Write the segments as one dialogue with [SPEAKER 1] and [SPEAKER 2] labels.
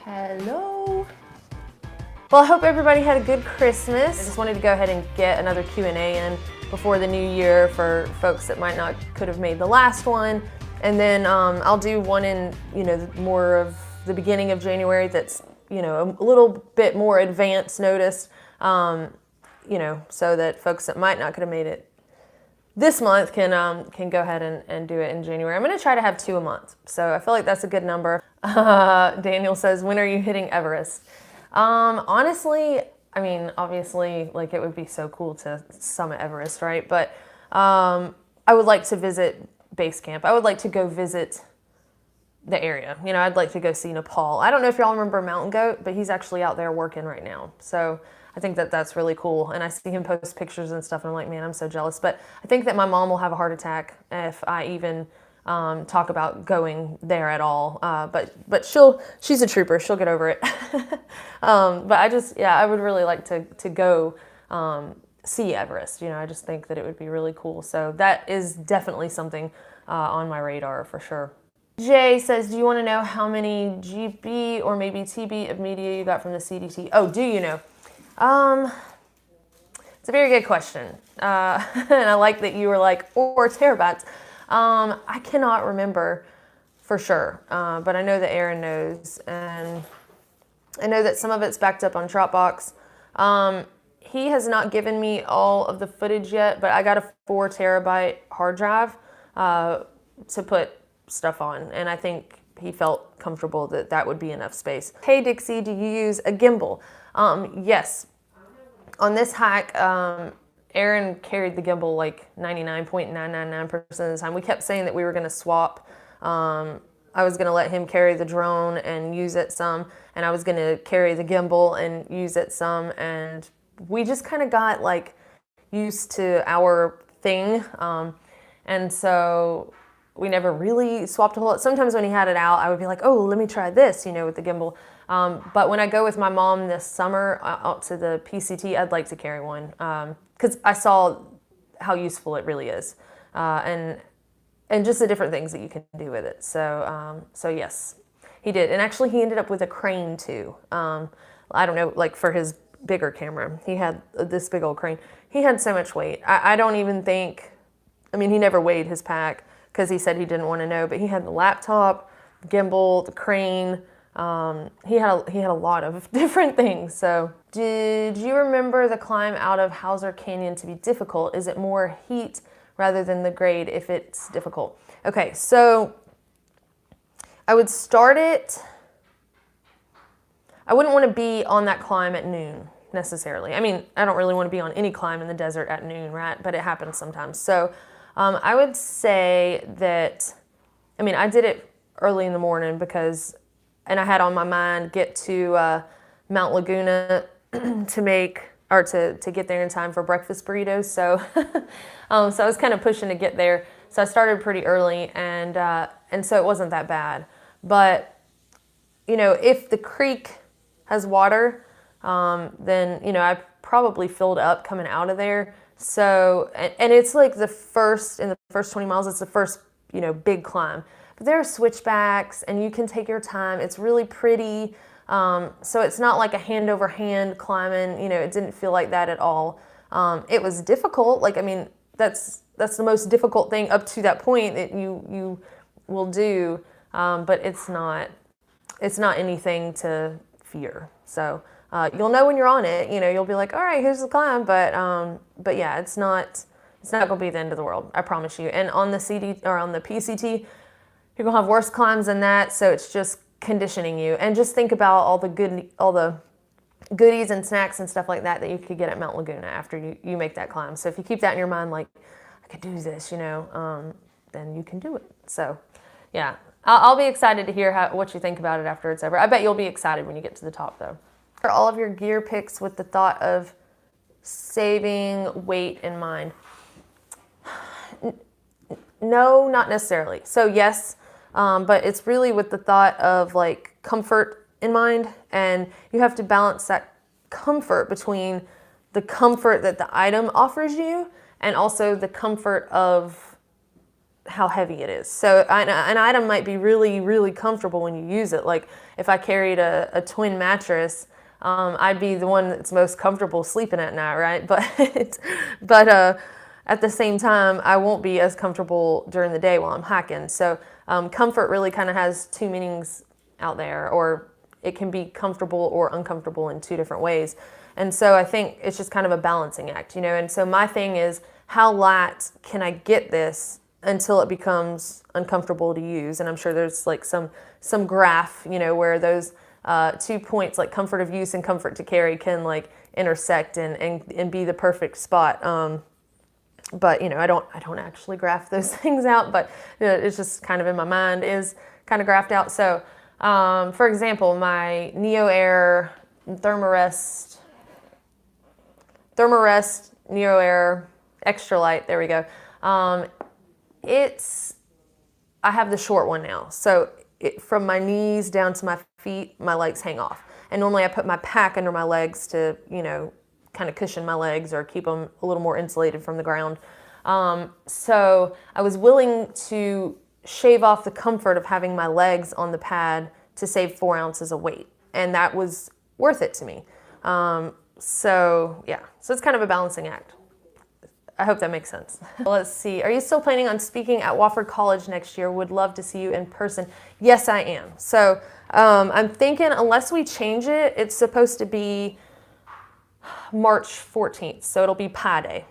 [SPEAKER 1] Hello. Well, I hope everybody had a good Christmas. I just wanted to go ahead and get another Q&A in before the new year for folks that might not could have made the last one. And then I'll do one in, more of the beginning of January that's, a little bit more advance notice, so that folks that might not could have made it this month can go ahead and do it in January. I'm going to try to have 2 a month, so I feel like that's a good number. Daniel says, when are you hitting Everest? Honestly, I mean, obviously, like, it would be so cool to summit Everest, right? But I would like to visit base camp. I would like to go visit the area. I'd like to go see Nepal. I don't know if y'all remember Mountain Goat, but he's actually out there working right now. So I think that that's really cool. And I see him post pictures and stuff, and I'm like, man, I'm so jealous. But I think that my mom will have a heart attack if I even talk about going there at all. But she's a trooper. She'll get over it. But I would really like to go see Everest. I just think that it would be really cool. So that is definitely something on my radar for sure. Jay says, do you want to know how many GB or maybe TB of media you got from the CDT? Oh, do you know? It's a very good question. And I like that you were like, or terabytes. I cannot remember for sure, but I know that Aaron knows, and I know that some of it's backed up on Dropbox. He has not given me all of the footage yet, but I got a 4 terabyte hard drive to put stuff on, and I think he felt comfortable that that would be enough space. Hey Dixie, do you use a gimbal? Yes. On this hike, Aaron carried the gimbal like 99.999% of the time. We kept saying that we were going to swap. I was going to let him carry the drone and use it some, and I was going to carry the gimbal and use it some, and we just kind of got like used to our thing, and so we never really swapped a whole lot. Sometimes when he had it out, I would be like, oh, let me try this, with the gimbal. But when I go with my mom this summer out to the PCT, I'd like to carry one because I saw how useful it really is, and just the different things that you can do with it. So yes, he did. And actually, he ended up with a crane too. I don't know, like for his bigger camera, he had this big old crane. He had so much weight. I don't even think, he never weighed his pack because he said he didn't want to know, but he had the laptop, the gimbal, the crane. He had a lot of different things. So did you remember the climb out of Hauser Canyon to be difficult? Is it more heat rather than the grade if it's difficult? Okay, so I would start it. I wouldn't want to be on that climb at noon necessarily. I don't really want to be on any climb in the desert at noon, right? But it happens sometimes. So I would say that, I did it early in the morning and I had on my mind get to Mount Laguna to get there in time for breakfast burritos. So, so I was kind of pushing to get there. So I started pretty early, and so it wasn't that bad. But if the creek has water, then I probably filled up coming out of there. So, and it's like in the first 20 miles, it's the first big climb. But there are switchbacks, and you can take your time. It's really pretty. So it's not like a hand over hand climbing. It didn't feel like that at all. It was difficult. That's the most difficult thing up to that point that you will do. But it's not anything to fear. So you'll know when you're on it. You'll be like, all right, here's the climb. But yeah, it's not going to be the end of the world. I promise you. And on the PCT, you're going to have worse climbs than that, so it's just conditioning you. And just think about all the goodies and snacks and stuff like that you could get at Mount Laguna after you make that climb. So if you keep that in your mind, like, I could do this, then you can do it. So, yeah. I'll be excited to hear what you think about it after it's over. I bet you'll be excited when you get to the top, though. Are all of your gear picks with the thought of saving weight in mind? No, not necessarily. So, yes. But it's really with the thought of like comfort in mind, and you have to balance that comfort between the comfort that the item offers you and also the comfort of how heavy it is. So an item might be really, really comfortable when you use it. Like if I carried a twin mattress, I'd be the one that's most comfortable sleeping at night, right? But at the same time, I won't be as comfortable during the day while I'm hiking. So comfort really kind of has two meanings out there, or it can be comfortable or uncomfortable in two different ways. And so I think it's just kind of a balancing act, you know? And so my thing is, how light can I get this until it becomes uncomfortable to use? And I'm sure there's like some graph, you know, where those 2 points, like comfort of use and comfort to carry, can like intersect and be the perfect spot. But you know, I don't actually graph those things out, but it's just kind of in my mind is kind of graphed out. So for example, my Neo Air Thermarest Neo Air Extra Light, there we go. I have the short one now. So from my knees down to my feet, my legs hang off. And normally I put my pack under my legs to, you know, kind of cushion my legs or keep them a little more insulated from the ground. So I was willing to shave off the comfort of having my legs on the pad to save 4 ounces of weight. And that was worth it to me. So yeah, so it's kind of a balancing act. I hope that makes sense. Let's see. Are you still planning on speaking at Wofford College next year? Would love to see you in person. Yes, I am. So I'm thinking unless we change it, it's supposed to be March 14th. So it'll be Pi Day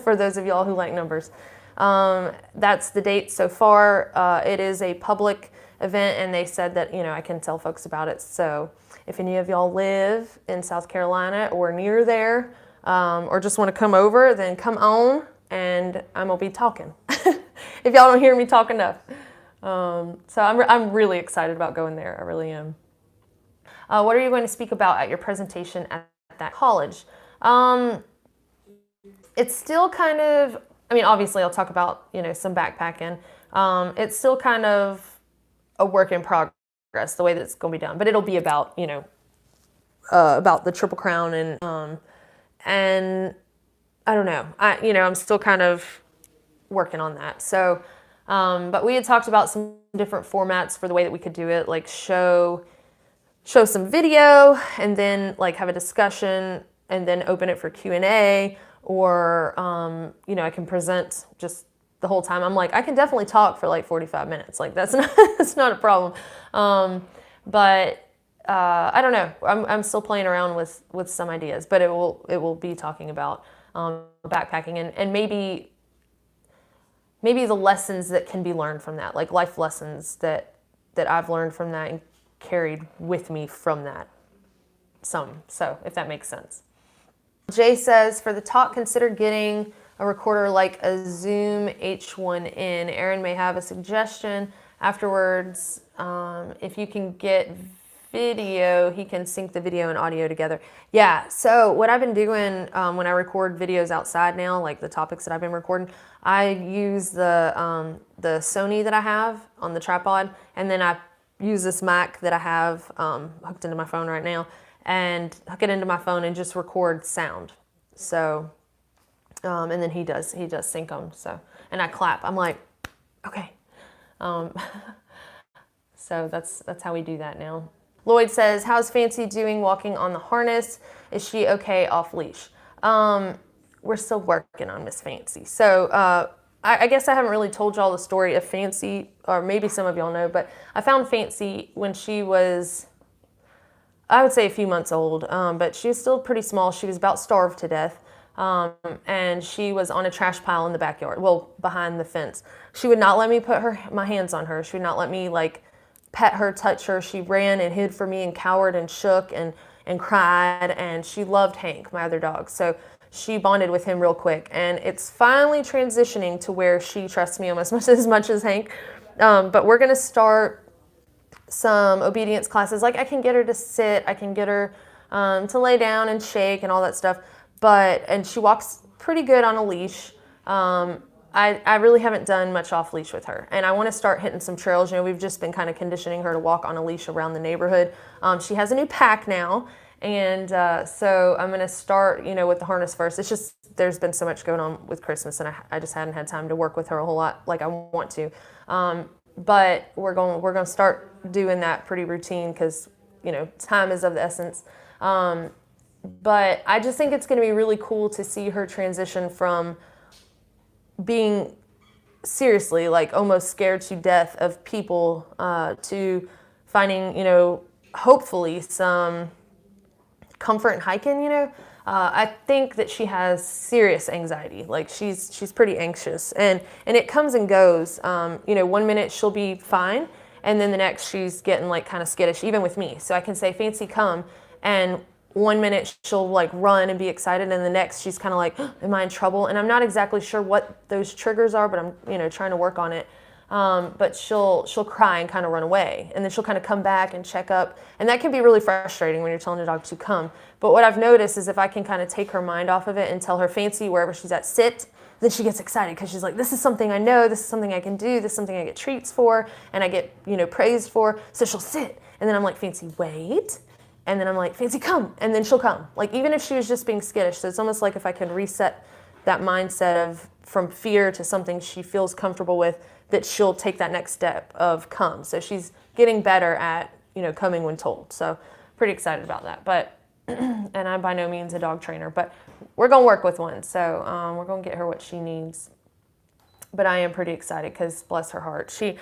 [SPEAKER 1] for those of y'all who like numbers. That's the date so far. It is a public event, and they said that, you know, I can tell folks about it. So if any of y'all live in South Carolina or near there, or just want to come over, then come on, and I'm gonna be talking. If y'all don't hear me talk enough. So I'm really excited about going there. I really am. What are you going to speak about at your presentation at that college? It's still kind of, I mean, obviously I'll talk about, you know, some backpacking. It's still kind of a work in progress, the way that it's going to be done, but it'll be about, you know, about the Triple Crown and I don't know, I'm still kind of working on that. So, but we had talked about some different formats for the way that we could do it, like show some video and then like have a discussion and then open it for Q&A, or, I can present just the whole time. I'm like, I can definitely talk for like 45 minutes. Like that's not a problem. But I don't know. I'm still playing around with some ideas, but it will be talking about backpacking and maybe the lessons that can be learned from that, like life lessons that I've learned from that and carried with me from that. So if that makes sense. Jay says, for the talk, consider getting a recorder like a Zoom H1N. Aaron may have a suggestion afterwards. If you can get video, he can sync the video and audio together. Yeah, so what I've been doing when I record videos outside now, like the topics that I've been recording, I use the Sony that I have on the tripod, and then I use this mic that I have hooked into my phone right now, and hook it into my phone and just record sound. So, and then he does sync them. So, and I clap. I'm like, okay. So that's how we do that now. Lloyd says, how's Fancy doing walking on the harness? Is she okay off leash? We're still working on Miss Fancy. So I guess I haven't really told y'all the story of Fancy, or maybe some of y'all know, but I found Fancy when she was, I would say a few months old, but she was still pretty small. She was about starved to death. And she was on a trash pile in the backyard, well, behind the fence. She would not let me put my hands on her. She would not let me like pet her, touch her. She ran and hid from me and cowered and shook and cried, and she loved Hank, my other dog. So she bonded with him real quick, and it's finally transitioning to where she trusts me almost as much as Hank. But we're gonna start some obedience classes. Like I can get her to sit, I can get her to lay down and shake and all that stuff. And she walks pretty good on a leash. I really haven't done much off leash with her, and I want to start hitting some trails. We've just been kind of conditioning her to walk on a leash around the neighborhood. She has a new pack now, And so I'm going to start, with the harness first. It's just, there's been so much going on with Christmas, and I just hadn't had time to work with her a whole lot like I want to. But we're going to start doing that pretty routine because, time is of the essence. But I just think it's going to be really cool to see her transition from being seriously like almost scared to death of people to finding, hopefully some comfort in hiking. I think that she has serious anxiety. Like she's pretty anxious, and it comes and goes. 1 minute she'll be fine, and then the next she's getting like kind of skittish, even with me. So I can say, Fancy, come, and 1 minute she'll like run and be excited, and the next she's kind of like, am I in trouble? And I'm not exactly sure what those triggers are, but I'm trying to work on it. But she'll cry and kind of run away, and then she'll kind of come back and check up, and that can be really frustrating when you're telling a dog to come. But what I've noticed is if I can kind of take her mind off of it and tell her, Fancy, wherever she's at, sit, then she gets excited because she's like, this is something I know, this is something I can do, this is something I get treats for, and I get praised for. So she'll sit, and then I'm like, Fancy, wait. And then I'm like, Fancy, come. And then she'll come. Like, even if she was just being skittish. So it's almost like if I can reset that mindset from fear to something she feels comfortable with, that she'll take that next step of come. So she's getting better at, coming when told. So pretty excited about that. But, and I'm by no means a dog trainer, but we're going to work with one. So we're going to get her what she needs. But I am pretty excited because bless her heart. She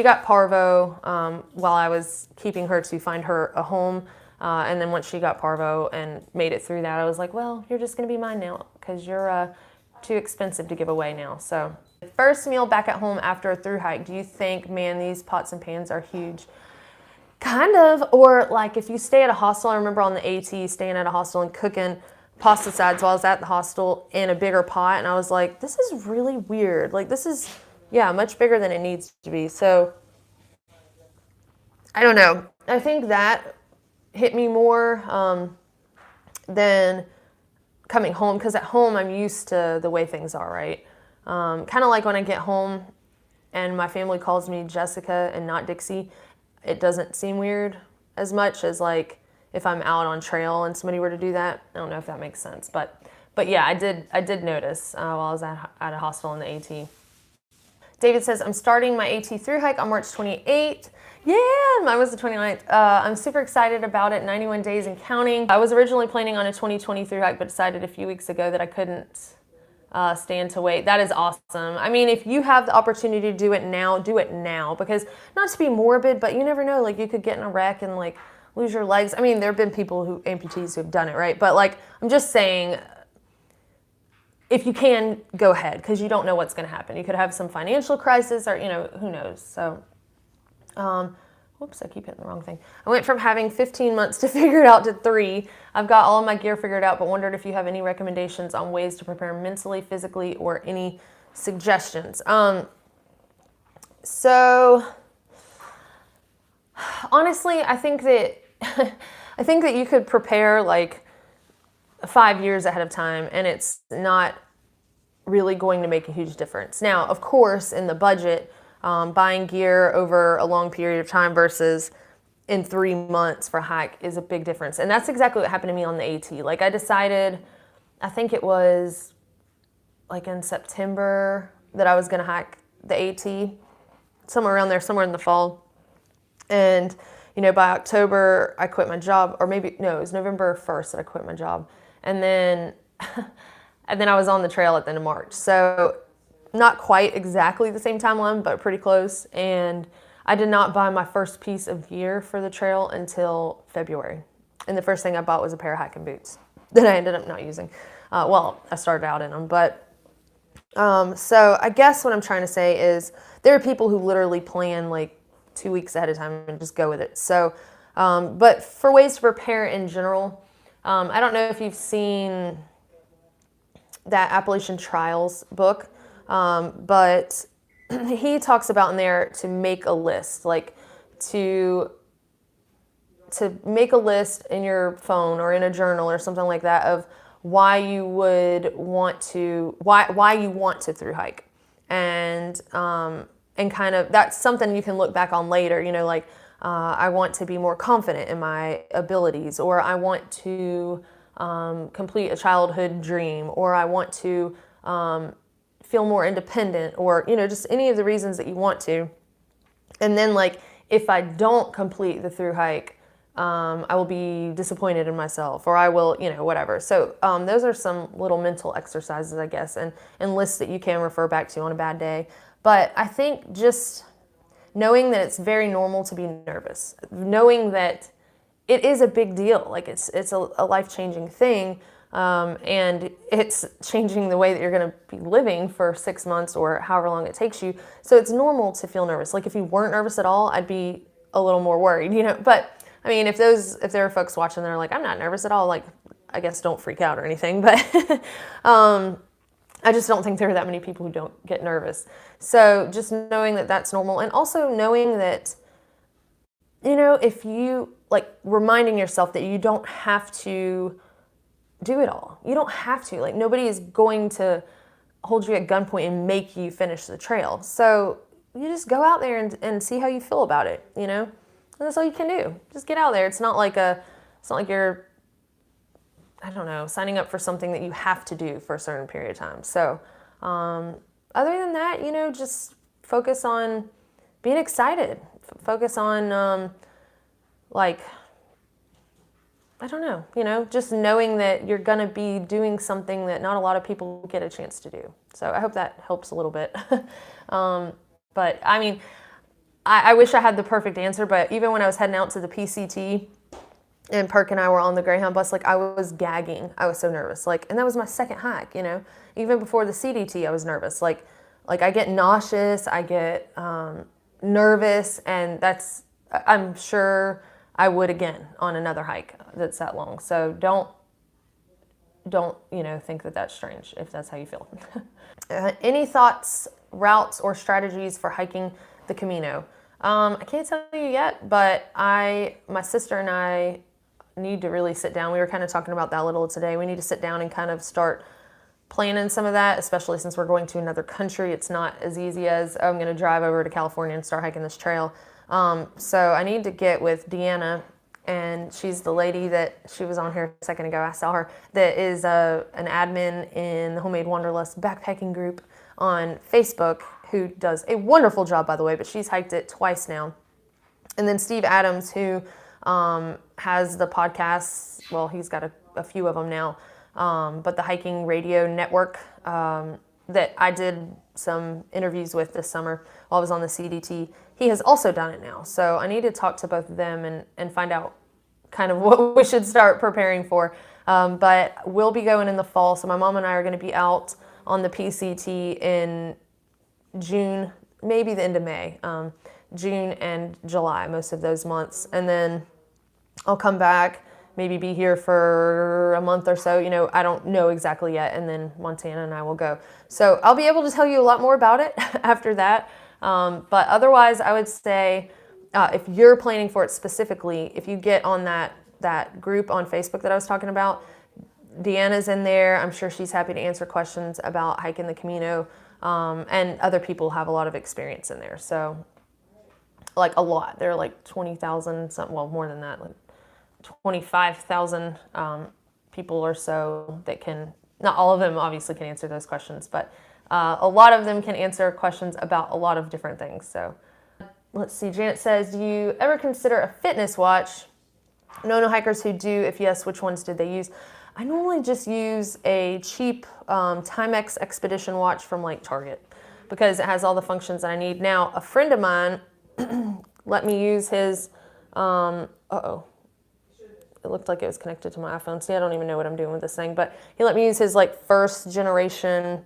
[SPEAKER 1] got parvo while I was keeping her to find her a home. And then once she got parvo and made it through that, I was like, well, you're just going to be mine now because you're too expensive to give away now. So first meal back at home after a thru hike. Do you think, man, these pots and pans are huge? Kind of. Or like if you stay at a hostel, I remember on the AT staying at a hostel and cooking pasta sides while I was at the hostel in a bigger pot. And I was like, this is really weird. Like this is, much bigger than it needs to be. So I don't know. I think that hit me more than coming home, because at home I'm used to the way things are, right? Kind of like when I get home and my family calls me Jessica and not Dixie, it doesn't seem weird as much as like if I'm out on trail and somebody were to do that. I don't know if that makes sense, but yeah, I did notice while I was at a hostel in the AT. David says, I'm starting my AT thru hike on March 28th. Yeah, mine was the 29th. I'm super excited about it, 91 days and counting. I was originally planning on a 2020 thru hike, but decided a few weeks ago that I couldn't stand to wait. That is awesome. I mean, if you have the opportunity to do it now, because not to be morbid, but you never know, like you could get in a wreck and like lose your legs. I mean, there have been people amputees who have done it, right? But like, I'm just saying, if you can, go ahead, because you don't know what's going to happen. You could have some financial crisis or, who knows. So, whoops, I keep hitting the wrong thing. I went from having 15 months to figure it out to 3. I've got all of my gear figured out, but wondered if you have any recommendations on ways to prepare mentally, physically, or any suggestions. So, honestly, I think that you could prepare like 5 years ahead of time, and it's not really going to make a huge difference. Now, of course, in the budget, buying gear over a long period of time versus in 3 months for a hike is a big difference. And that's exactly what happened to me on the AT. Like I decided, I think it was like in September that I was going to hike the AT, somewhere around there, somewhere in the fall. And, by October, I quit my job, or maybe, no, it was November 1st that I quit my job. And then I was on the trail at the end of March. So not quite exactly the same timeline, but pretty close. And I did not buy my first piece of gear for the trail until February. And the first thing I bought was a pair of hiking boots that I ended up not using. Well, I started out in them, but so I guess what I'm trying to say is there are people who literally plan like 2 weeks ahead of time and just go with it. So, but for ways to prepare in general, I don't know if you've seen that Appalachian Trials book, but he talks about in there to make a list, like to make a list in your phone or in a journal or something like that of why you want to thru hike, and kind of that's something you can look back on later. Like, I want to be more confident in my abilities, or I want to complete a childhood dream, or I want to feel more independent, or, just any of the reasons that you want to. And then, like, if I don't complete the thru hike, I will be disappointed in myself, or I will, whatever. So those are some little mental exercises, I guess, and lists that you can refer back to on a bad day. But I think just knowing that it's very normal to be nervous, knowing that it is a big deal, like it's a life-changing thing, and it's changing the way that you're going to be living for 6 months or however long it takes you. So it's normal to feel nervous. Like if you weren't nervous at all, I'd be a little more worried, But I mean, if there are folks watching that are like, I'm not nervous at all, like, I guess don't freak out or anything. But I just don't think there are that many people who don't get nervous. So just knowing that that's normal, and also knowing that, if you, like, reminding yourself that you don't have to do it all. You don't have to. Like, nobody is going to hold you at gunpoint and make you finish the trail. So you just go out there and see how you feel about it, And that's all you can do. Just get out there. It's not like you're, I don't know, signing up for something that you have to do for a certain period of time. So other than that, just focus on being excited. Focus on, I don't know, just knowing that you're going to be doing something that not a lot of people get a chance to do. So I hope that helps a little bit. But I mean, I wish I had the perfect answer, but even when I was heading out to the PCT and Perk and I were on the Greyhound bus, like, I was gagging. I was so nervous. Like, and that was my second hike, Even before the CDT, I was nervous. Like I get nauseous, I get nervous, and I'm sure I would again on another hike that's that long. So don't think that that's strange if that's how you feel. Any thoughts, routes, or strategies for hiking the Camino? I can't tell you yet, but my sister and I need to really sit down. We were kind of talking about that a little today. We need to sit down and kind of start planning some of that, especially since we're going to another country. It's not as easy as, I'm going to drive over to California and start hiking this trail. So I need to get with Deanna, and she's the lady that she was on here a second ago. I saw her, that is an admin in the Homemade Wanderlust backpacking group on Facebook, who does a wonderful job, by the way, but she's hiked it twice now. And then Steve Adams, who has the podcasts, well, he's got a few of them now, but the Hiking Radio Network that I did some interviews with this summer while I was on the CDT, he has also done it now. So I need to talk to both of them and find out kind of what we should start preparing for. But we'll be going in the fall, so my mom and I are going to be out on the PCT in June, maybe the end of May, June and July, most of those months. And then I'll come back, maybe be here for a month or so. I don't know exactly yet. And then Montana and I will go. So I'll be able to tell you a lot more about it after that. But otherwise, I would say if you're planning for it specifically, if you get on that group on Facebook that I was talking about, Deanna's in there. I'm sure she's happy to answer questions about hiking the Camino. And other people have a lot of experience in there. So, like, a lot. There are like 20,000, well, more than that, like 25,000 people or so that can, not all of them obviously can answer those questions, but a lot of them can answer questions about a lot of different things. So, let's see. Janet says, do you ever consider a fitness watch? No hikers who do. If yes, which ones did they use? I normally just use a cheap Timex Expedition watch from like Target because it has all the functions that I need. Now, a friend of mine let me use his, it looked like it was connected to my iPhone. See, I don't even know what I'm doing with this thing, but he let me use his like first generation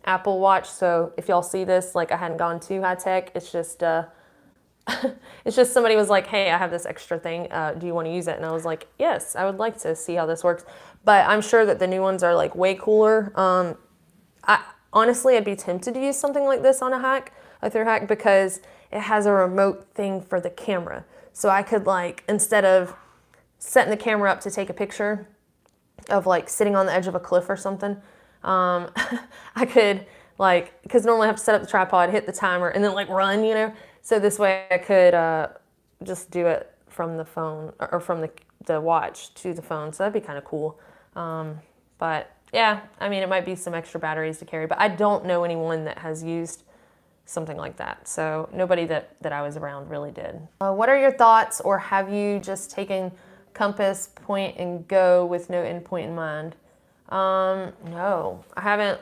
[SPEAKER 1] Apple Watch. So if y'all see this, like, I hadn't gone too high tech. It's just, it's just somebody was like, hey, I have this extra thing. Do you want to use it? And I was like, yes, I would like to see how this works. But I'm sure that the new ones are like way cooler. Honestly, I'd be tempted to use something like this on a thru hike, because it has a remote thing for the camera. So I could, like, instead of setting the camera up to take a picture of like sitting on the edge of a cliff or something, I could, because normally I have to set up the tripod, hit the timer, and then like run, So this way I could just do it from the phone or from the watch to the phone. So that'd be kind of cool. But yeah, I mean, it might be some extra batteries to carry, but I don't know anyone that has used something like that. So nobody that I was around really did. What are your thoughts, or have you just taken compass, point, and go with no end point in mind? No, I haven't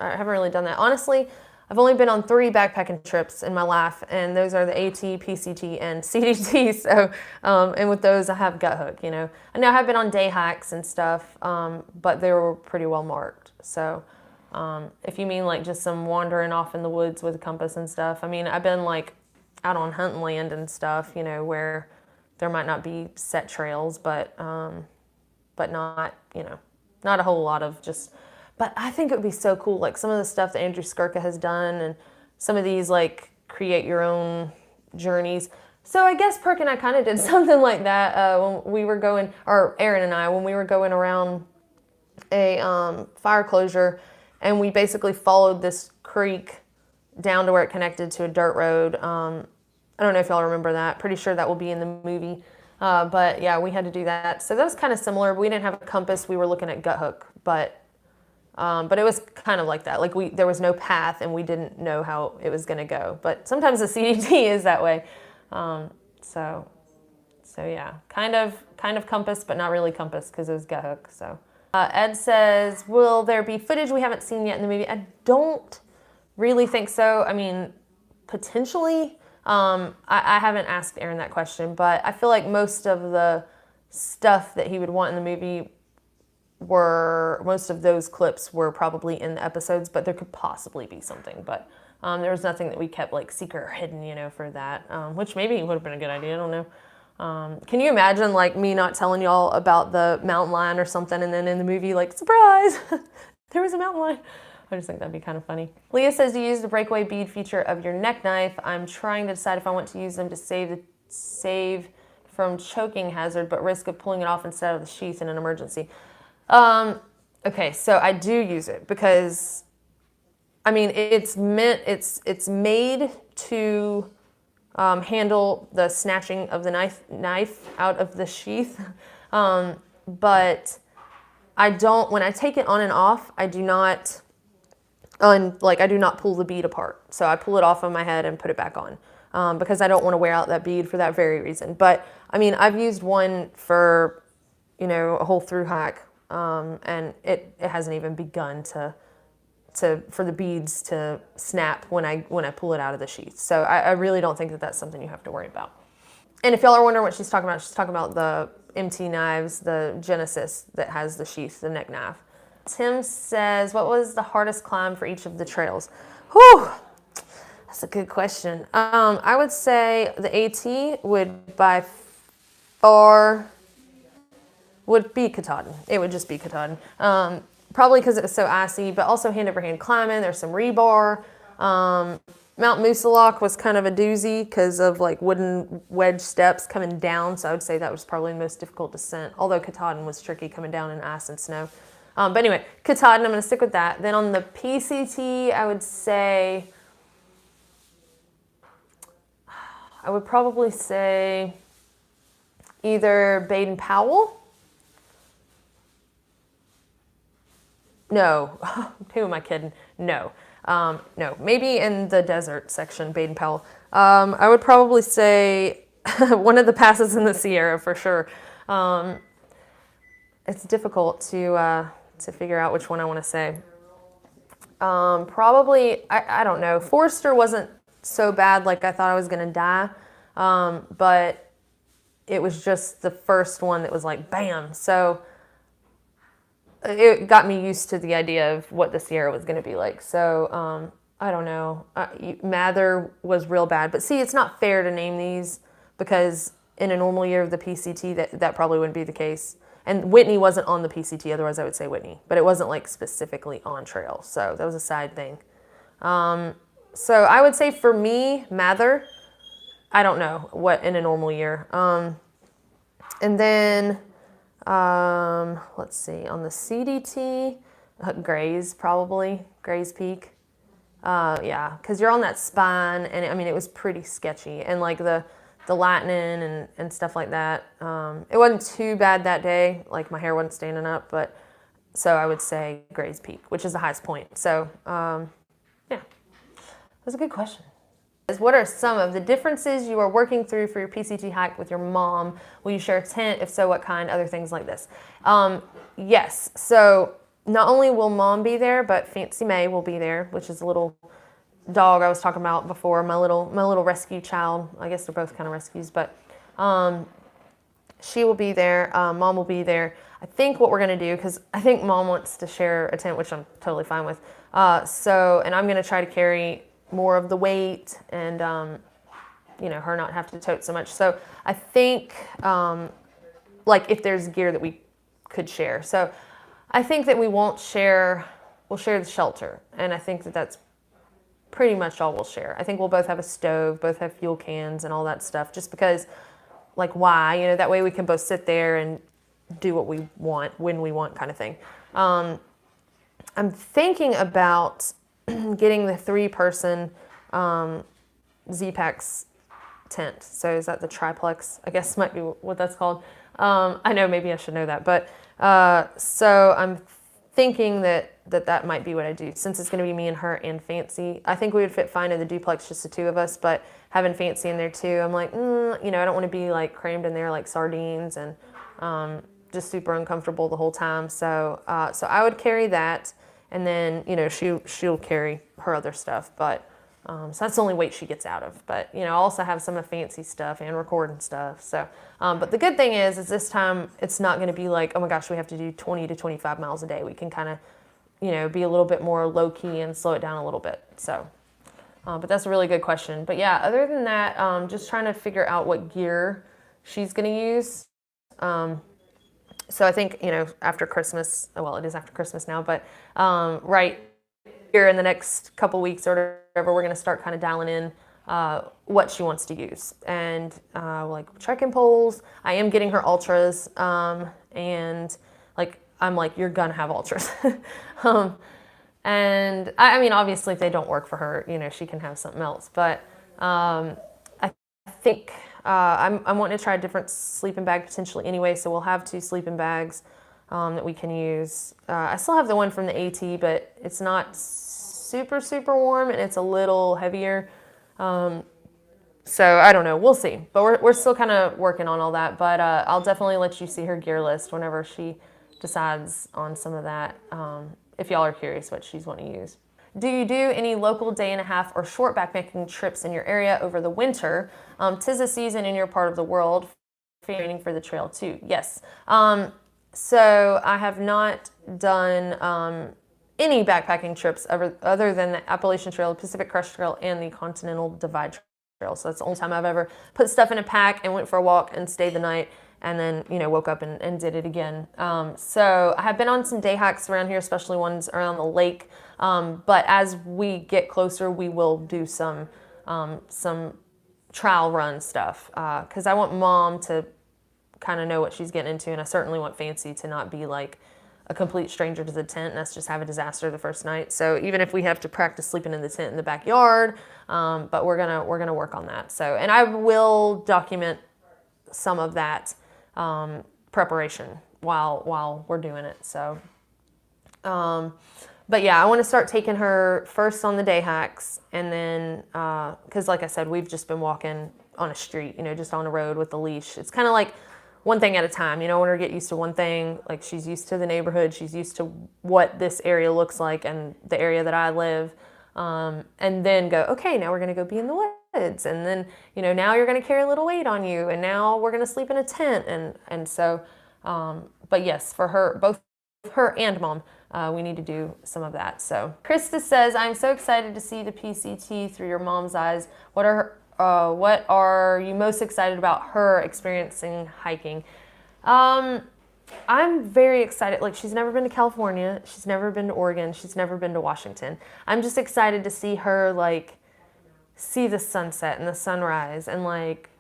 [SPEAKER 1] really done that. Honestly, I've only been on 3 backpacking trips in my life, and those are the AT, PCT, and CDT. So, and with those, I have gut hook, you know. I know I have been on day hikes and stuff, but they were pretty well marked. So, if you mean like just some wandering off in the woods with a compass and stuff, I mean, I've been like out on hunting land and stuff, you know, where there might not be set trails, but not, you know, not a whole lot of just. But I think it would be so cool, like some of the stuff that Andrew Skirka has done and some of these like create your own journeys. So I guess Perk and I kind of did something like that when we were going, or Aaron and I, when we were going around a fire closure, and we basically followed this creek down to where it connected to a dirt road. I don't know if y'all remember that. Pretty sure that will be in the movie. But yeah, we had to do that. So that was kind of similar. We didn't have a compass. We were looking at gut hook, but it was kind of like that. Like there was no path, and we didn't know how it was going to go. But sometimes the CDT is that way. So yeah, kind of compass, but not really compass because it was gut hook. So Ed says, will there be footage we haven't seen yet in the movie? I don't really think so. I mean, potentially. I haven't asked Aaron that question, but I feel like most of the stuff that he would want in the movie most of those clips were probably in the episodes, but there could possibly be something. But there was nothing that we kept like secret or hidden, you know, for that, which maybe would have been a good idea. I don't know. Can you imagine like me not telling y'all about the mountain lion or something, and then in the movie, like, surprise, there was a mountain lion? I just think that'd be kind of funny. Leah says, you use the breakaway bead feature of your neck knife. I'm trying to decide if I want to use them to save from choking hazard, but risk of pulling it off instead of the sheath in an emergency. Okay, so I do use it because, I mean, it's made to handle the snatching of the knife out of the sheath, but I don't. When I take it on and off, I do not. I do not pull the bead apart. So I pull it off of my head and put it back on because I don't want to wear out that bead for that very reason. But I mean, I've used one for, you know, a whole thru-hike, and it hasn't even begun for the beads to snap when I pull it out of the sheath. So I really don't think that that's something you have to worry about. And if y'all are wondering what she's talking about the MT knives, the Genesis that has the sheath, the neck knife. Tim says, what was the hardest climb for each of the trails? Whew, that's a good question. I would say the AT would by far be Katahdin. It would just be Katahdin. Probably because it was so icy, but also hand-over-hand climbing. There's some rebar. Mount Moosilauke was kind of a doozy because of like wooden wedge steps coming down. So I would say that was probably the most difficult descent, although Katahdin was tricky coming down in ice and snow. But anyway, Katahdin, I'm going to stick with that. Then on the PCT, I would say, I would probably say either Baden-Powell. No, who am I kidding? No, no, maybe in the desert section, Baden-Powell. I would probably say one of the passes in the Sierra for sure. It's difficult to figure out which one I want to say. Probably, I don't know. Forster wasn't so bad like I thought I was going to die, but it was just the first one that was like, bam. So it got me used to the idea of what the Sierra was going to be like. So I don't know. Mather was real bad. But see, it's not fair to name these because in a normal year of the PCT, that probably wouldn't be the case. And Whitney wasn't on the PCT, otherwise I would say Whitney. But it wasn't like specifically on trail, so that was a side thing. So I would say for me, Mather, I don't know what in a normal year. And then, let's see, on the CDT, Gray's probably, Gray's Peak. Yeah, because you're on that spine, and I mean, it was pretty sketchy. And like the the lightning and stuff like that. It wasn't too bad that day. Like my hair wasn't standing up, but so I would say Gray's Peak, which is the highest point. So yeah, that's a good question. What are some of the differences you are working through for your PCT hike with your mom? Will you share a tent? If so, what kind? Other things like this. Yes. So not only will mom be there, but Fancy May will be there, which is a little dog I was talking about before. My little rescue child. I guess they're both kind of rescues, but she will be there. Mom will be there. I think what we're gonna do, because I think mom wants to share a tent, which I'm totally fine with. And I'm gonna try to carry more of the weight and, her not have to tote so much. So I think, like if there's gear that we could share. So I think that we'll share the shelter. And I think that that's pretty much all we'll share. I think we'll both have a stove, both have fuel cans and all that stuff, just because, like, why? That way we can both sit there and do what we want, when we want, kind of thing. I'm thinking about getting the 3-person Z-Packs tent. So is that the triplex? I guess might be what that's called. I know maybe I should know that, but so I'm thinking that might be what I do, since it's going to be me and her and Fancy. I think we would fit fine in the duplex, just the two of us, but having Fancy in there too, I'm like, I don't want to be like crammed in there like sardines and just super uncomfortable the whole time. So I would carry that. And then, she'll carry her other stuff, but, so that's the only weight she gets out of. But, I also have some of Fancy stuff and recording stuff. So, but the good thing is this time it's not going to be like, oh my gosh, we have to do 20 to 25 miles a day. We can kind of, be a little bit more low key and slow it down a little bit. So, but that's a really good question. But yeah, other than that, just trying to figure out what gear she's going to use. So I think, after Christmas, well, it is after Christmas now, but right here in the next couple weeks or whatever, we're going to start kind of dialing in what she wants to use. And like trekking poles, I am getting her ultras, and like, I'm like, you're going to have ultras. And I mean, obviously if they don't work for her, she can have something else. But I think I'm wanting to try a different sleeping bag potentially anyway, so we'll have 2 sleeping bags that we can use. I still have the one from the AT, but it's not super, super warm, and it's a little heavier. So I don't know. We'll see. But we're still kind of working on all that. But I'll definitely let you see her gear list whenever she decides on some of that, if y'all are curious what she's wanting to use. Do you do any local day and a half or short backpacking trips in your area over the winter? 'Tis a season in your part of the world, training for the trail too. Yes. So I have not done any backpacking trips other than the Appalachian Trail, the Pacific Crest Trail, and the Continental Divide Trail. So that's the only time I've ever put stuff in a pack and went for a walk and stayed the night, and then, woke up and did it again. So I have been on some day hikes around here, especially ones around the lake. But as we get closer, we will do some trial run stuff, because I want mom to kind of know what she's getting into, and I certainly want Fancy to not be like a complete stranger to the tent and us just have a disaster the first night. So even if we have to practice sleeping in the tent in the backyard, but we're gonna work on that. So, and I will document some of that preparation while we're doing it. So, but yeah, I want to start taking her first on the day hikes, and then because like I said, we've just been walking on a street, just on the road with the leash. It's kind of like one thing at a time. I want her to get used to one thing. Like, she's used to the neighborhood, she's used to what this area looks like and the area that I live, and then go, okay, now we're going to go be in the woods, and then now you're going to carry a little weight on you, and now we're going to sleep in a tent, and so but yes, for her, both her and mom, we need to do some of that. So Krista says, I'm so excited to see the PCT through your mom's eyes. What are you most excited about her experiencing hiking? I'm very excited. Like, she's never been to California. She's never been to Oregon. She's never been to Washington. I'm just excited to see her, like, see the sunset and the sunrise, and, like,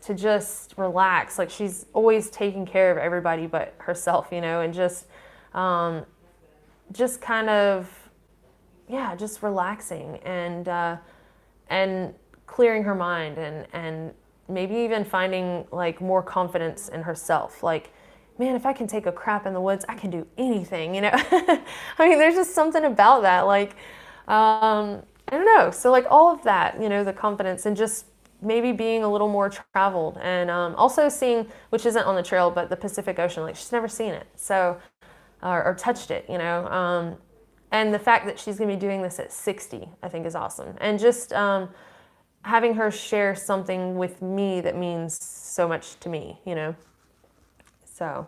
[SPEAKER 1] to just relax. Like, she's always taking care of everybody but herself, and just kind of, yeah, just relaxing and clearing her mind and maybe even finding like more confidence in herself. Like, man, if I can take a crap in the woods, I can do anything, you know? I mean, there's just something about that. Like, I don't know. So like all of that, you know, the confidence and just maybe being a little more traveled and also seeing, which isn't on the trail, but the Pacific Ocean, like she's never seen it. So, or touched it, you know? And the fact that she's going to be doing this at 60, I think is awesome. And just having her share something with me that means so much to me, you know? So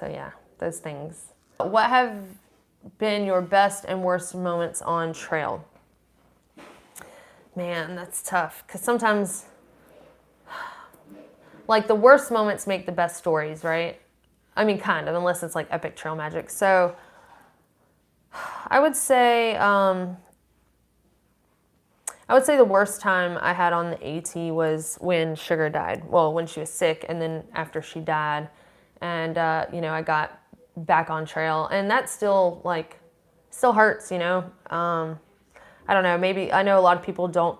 [SPEAKER 1] yeah, those things. What have been your best and worst moments on trail? Man, that's tough. Because sometimes, like the worst moments make the best stories, right? I mean, kind of, unless it's like epic trail magic. So I would say the worst time I had on the AT was when Sugar died. Well, when she was sick, and then after she died, and you know, I got back on trail, and that still hurts, you know. I don't know. Maybe I know a lot of people don't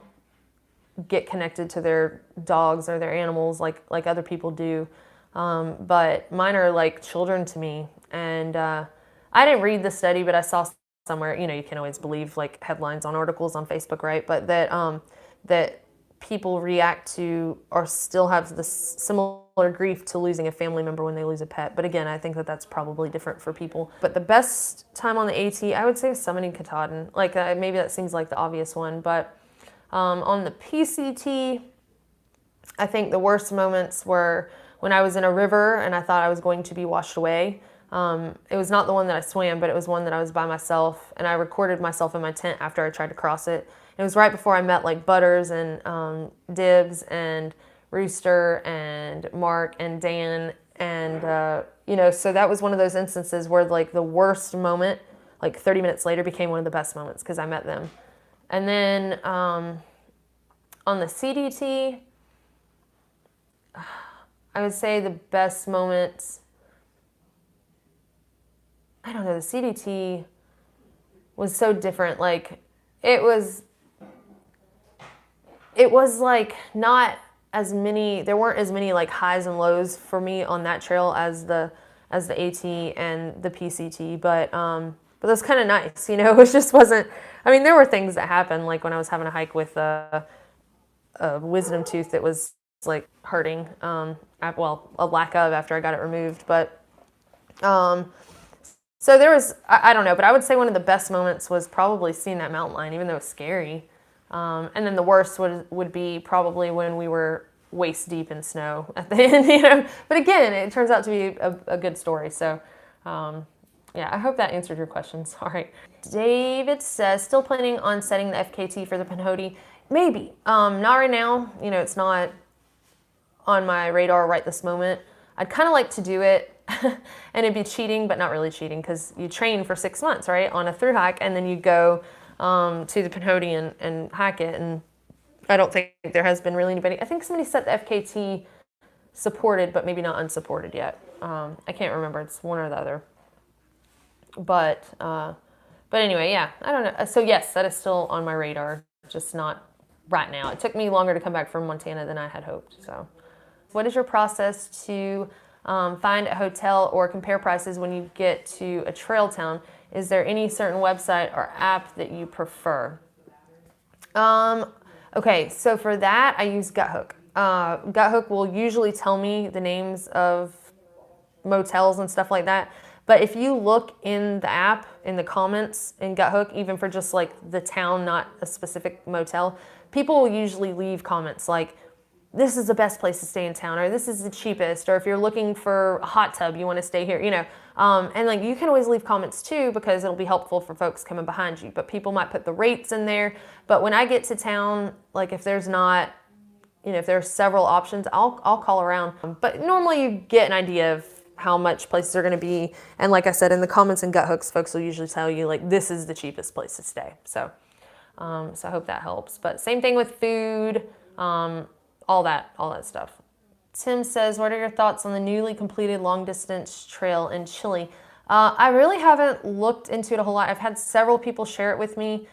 [SPEAKER 1] get connected to their dogs or their animals like other people do, but mine are like children to me. And I didn't read the study, but I saw somewhere, you know, you can always believe like headlines on articles on Facebook, right? But that people react to or still have this similar grief to losing a family member when they lose a pet. But again, I think that that's probably different for people. But the best time on the AT, I would say summiting Katahdin. Like maybe that seems like the obvious one, but on the PCT, I think the worst moments were when I was in a river and I thought I was going to be washed away. It was not the one that I swam, but it was one that I was by myself, and I recorded myself in my tent after I tried to cross it. It was right before I met like Butters and Dibs and Rooster and Mark and Dan, and you know, so that was one of those instances where like the worst moment, like 30 minutes later, became one of the best moments because I met them. And then on the CDT, I would say the best moments, I don't know, the CDT was so different. Like it was like not as many, there weren't as many like highs and lows for me on that trail as the AT and the PCT, but that's kind of nice, you know. It just wasn't, I mean, there were things that happened, like when I was having a hike with a wisdom tooth that was like hurting, well, a lack of after I got it removed, but so there was, I don't know, but I would say one of the best moments was probably seeing that mountain lion, even though it's scary. And then the worst would be probably when we were waist deep in snow at the end, you know. But again, it turns out to be a good story. So, yeah, I hope that answered your questions. All right. David says, still planning on setting the FKT for the Pinhotti? Maybe. Not right now. You know, it's not on my radar right this moment. I'd kind of like to do it. And it'd be cheating, but not really cheating, because you train for 6 months, right, on a thru hike, and then you go to the Pinhotti and hike it. And I don't think there has been really anybody. I think somebody set the FKT supported, but maybe not unsupported yet. I can't remember. It's one or the other. But anyway, yeah, I don't know. So yes, that is still on my radar, just not right now. It took me longer to come back from Montana than I had hoped. So, what is your process to find a hotel or compare prices when you get to a trail town? Is there any certain website or app that you prefer? Okay, so for that, I use GutHook. GutHook will usually tell me the names of motels and stuff like that. But if you look in the app, in the comments in GutHook, even for just like the town, not a specific motel, people will usually leave comments like, this is the best place to stay in town, or this is the cheapest, or if you're looking for a hot tub, you want to stay here, you know. And like you can always leave comments too, because it'll be helpful for folks coming behind you. But people might put the rates in there. But when I get to town, like if there's not, you know, if there's several options, I'll call around. But normally you get an idea of how much places are going to be. And like I said, in the comments and GutHooks, folks will usually tell you like this is the cheapest place to stay. So, so I hope that helps. But same thing with food. All that stuff. Tim says, what are your thoughts on the newly completed long distance trail in Chile? I really haven't looked into it a whole lot. I've had several people share it with me.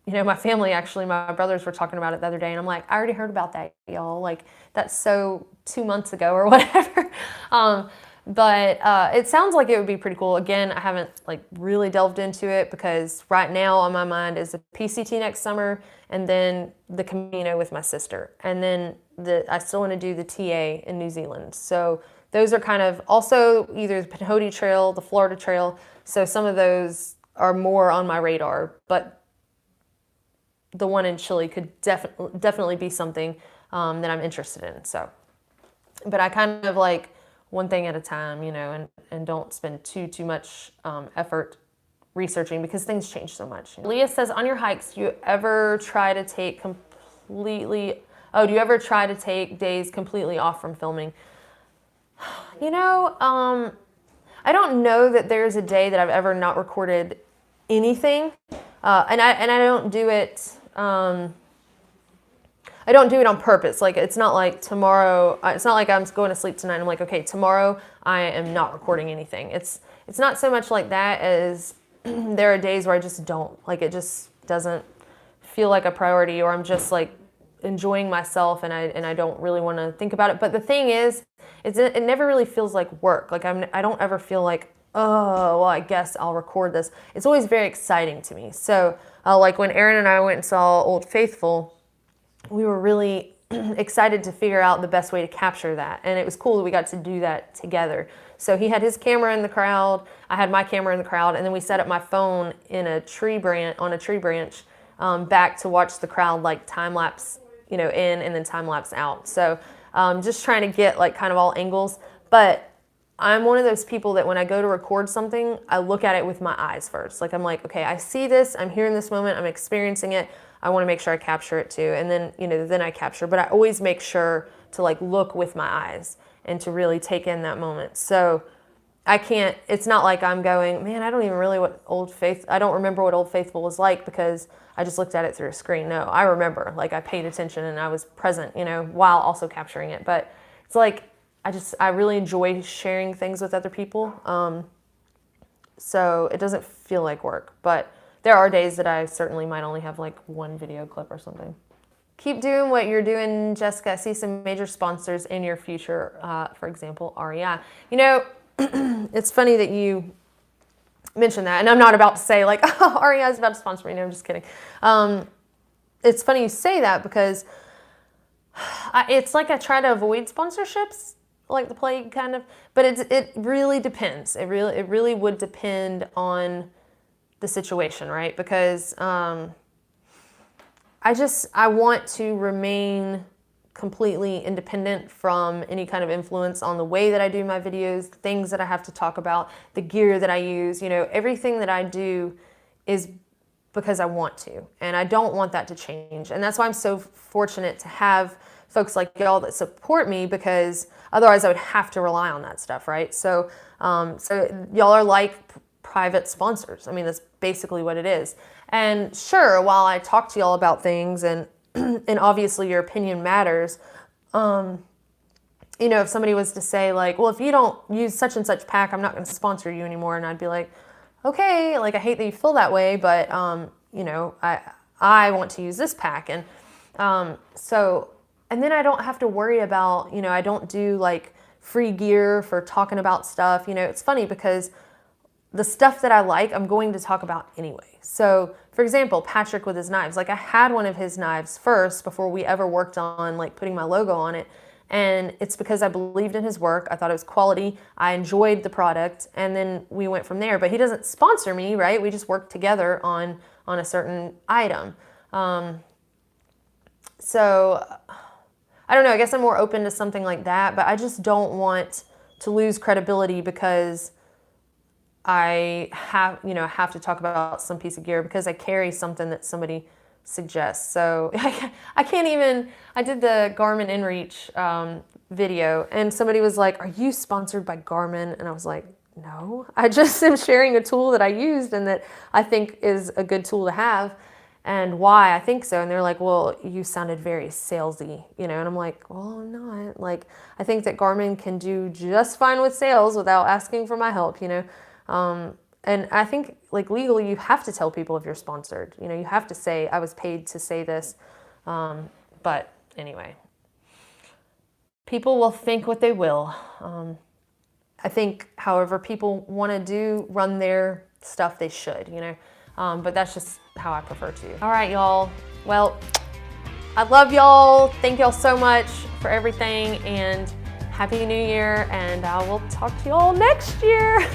[SPEAKER 1] you know, my family, actually, my brothers were talking about it the other day, and I'm like, I already heard about that, y'all. Like, that's so 2 months ago or whatever. But it sounds like it would be pretty cool. Again, I haven't like really delved into it because right now on my mind is a PCT next summer, and then the Camino with my sister. And then I still want to do the TA in New Zealand. So those are kind of also either the Pinhotti Trail, the Florida Trail. So some of those are more on my radar, but the one in Chile could definitely be something that I'm interested in. So, but I kind of like one thing at a time, you know, and don't spend too much effort researching because things change so much. Leah says, on your hikes, do you ever try to take days completely off from filming? You know, I don't know that there's a day that I've ever not recorded anything, and I don't do it. I don't do it on purpose. Like, it's not like tomorrow, it's not like I'm going to sleep tonight and I'm like, okay, tomorrow I am not recording anything. It's not so much like that as there are days where I just don't. Like, it just doesn't feel like a priority, or I'm just like enjoying myself and I don't really want to think about it. But the thing is, it never really feels like work. Like, I don't ever feel like, oh, well, I guess I'll record this. It's always very exciting to me. So like when Aaron and I went and saw Old Faithful, we were really excited to figure out the best way to capture that. And it was cool that we got to do that together. So he had his camera in the crowd, I had my camera in the crowd, and then we set up my phone in a tree branch, back to watch the crowd like time lapse, you know, in and then time lapse out. So just trying to get like kind of all angles. But I'm one of those people that when I go to record something, I look at it with my eyes first. Like, I'm like, okay, I see this, I'm here in this moment, I'm experiencing it. I want to make sure I capture it too. And then, you know, then I capture, but I always make sure to like look with my eyes and to really take in that moment. So it's not like I'm going, man, I don't remember what Old Faithful was like because I just looked at it through a screen. No, I remember, like, I paid attention and I was present, you know, while also capturing it. But it's like, I really enjoy sharing things with other people. So it doesn't feel like work, but there are days that I certainly might only have like one video clip or something. Keep doing what you're doing, Jessica. I see some major sponsors in your future, for example, REI. You know, it's funny that you mentioned that, and I'm not about to say like, oh, REI is about to sponsor me. No, I'm just kidding. It's funny you say that because it's like I try to avoid sponsorships like the plague kind of, but it really depends. It really would depend on the situation, right? Because I want to remain completely independent from any kind of influence on the way that I do my videos, the things that I have to talk about, the gear that I use, you know, everything that I do is because I want to, and I don't want that to change. And that's why I'm so fortunate to have folks like y'all that support me, because otherwise I would have to rely on that stuff, right? So, so y'all are like private sponsors. I mean, that's basically what it is. And sure, while I talk to y'all about things and and obviously your opinion matters, you know, if somebody was to say like, well, if you don't use such and such pack, I'm not going to sponsor you anymore. And I'd be like, okay, like, I hate that you feel that way, but, you know, I want to use this pack. And and then I don't have to worry about, you know, I don't do like free gear for talking about stuff. You know, it's funny because the stuff that I like, I'm going to talk about anyway. So, for example, Patrick with his knives, like, I had one of his knives first before we ever worked on like putting my logo on it. And it's because I believed in his work. I thought it was quality. I enjoyed the product. And then we went from there. But he doesn't sponsor me, right? We just work together on a certain item. So I don't know. I guess I'm more open to something like that. But I just don't want to lose credibility because I have to talk about some piece of gear because I carry something that somebody suggests. So I can't even, I did the Garmin InReach video and somebody was like, are you sponsored by Garmin? And I was like, no, I just am sharing a tool that I used and that I think is a good tool to have and why I think so. And they're like, well, you sounded very salesy, you know? And I'm like, well, I'm not. Like, I think that Garmin can do just fine with sales without asking for my help, you know? And I think like legally you have to tell people if you're sponsored. You know, you have to say, I was paid to say this. But anyway, people will think what they will. I think, however, people want to run their stuff, they should, you know. But that's just how I prefer to. All right, y'all. Well, I love y'all. Thank y'all so much for everything, and Happy New Year, and I will talk to y'all next year.